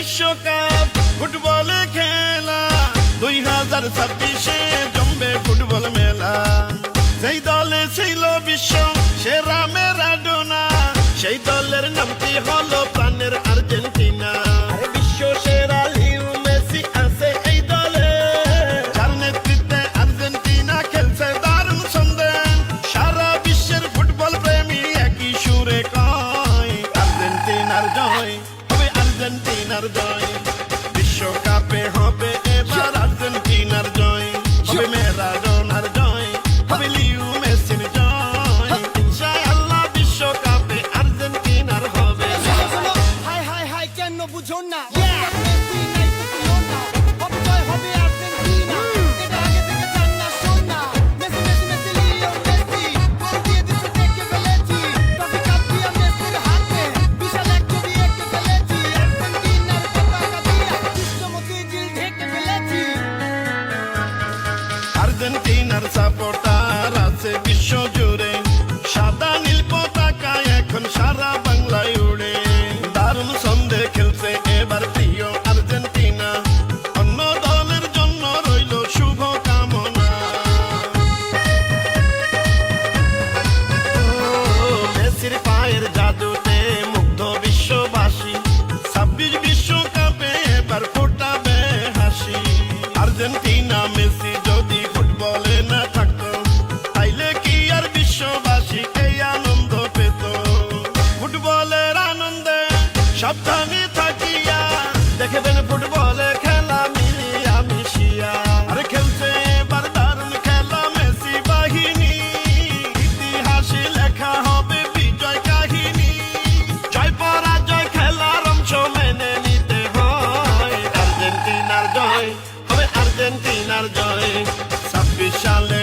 বিশ্বকাপ ফুটবলে খেলা 2026-এ জমবে ফুটবল মেলা। সেই দলে ছিল বিশ্ব সেরা ম্যারাডোনা, সেই দলের নামটি হলো প্রাণের আর্জেন্টিনা। আরে বিশ্ব সেরা লিও মেসি আছে এই দলে, যার নেতৃত্বে আর্জেন্টিনা খেলছে দারুণ ছন্দে। সারা বিশ্বের ফুটবল প্রেমী একই সুরে কয় আর্জেন্টিনার জয় হবে, আর্জেন্টিনার জয়। বিশ্বকাপে হবে এবার আর্জেন্টিনার জয়, হবে ম্যারাডোনার জয়, হবে লিও মেসির জয়। ইনশাআল্লাহ বিশ্বকাপে আর্জেন্টিনার হবে। হাই হাই হাই কেন বুঝো না, মেসি নাই তো তুলো না, অপজয় হবে আর্জেন্টিনা, এটা আগে থেকে জান না শোন না। Messi Messi Messi Leo Messi, goal দিয়ে দিছে দেখে ফেলেছি, ট্রফি কাপ দিয়া মেসির হাতে, বিশাল এক ছবি এঁকে ফেলেছি, আর্জেন্টিনার পতাকা দিয়া বিশ্বমতি দিল ঢেকে ফেলেছি। আর্জেন্টিনার সাপোর্টার আছে বিশ্ব জুড়ে, সাদা নীল পতাকা এখন সারা বাংলায় উড়ে। দারুণ ছন্দে খেলছে এবার প্রিয় আর্জেন্টিনা, অন্য দলের জন্য রইল শুভ কামনা। মেসির পায়ের জাদুতে মুগ্ধ বিশ্ববাসী, 26 বিশ্বকাপে এবার ফোটাবে হাসি। আর্জেন্টিনা মেসি যদি ফুটবলে না থাকতো, তাইলে কি আর বিশ্ববাসী এই আনন্দ পেত? ফুটবলের আনন্দে সাবধানে থাকিয়া দেখবেন ফুটবলে খেলা মিলিয়া মিশিয়া। আরে খেলছে এবার দারুণ খেলা মেসি বাহিনী, ইতিহাসে লেখা হবে বিজয় কাহিনী। জয় পরাজয় খেলার অংশ মেনে নিতে হয়, আর্জেন্টিনার জয় হবে, আর্জেন্টিনার জয়। 26 সালে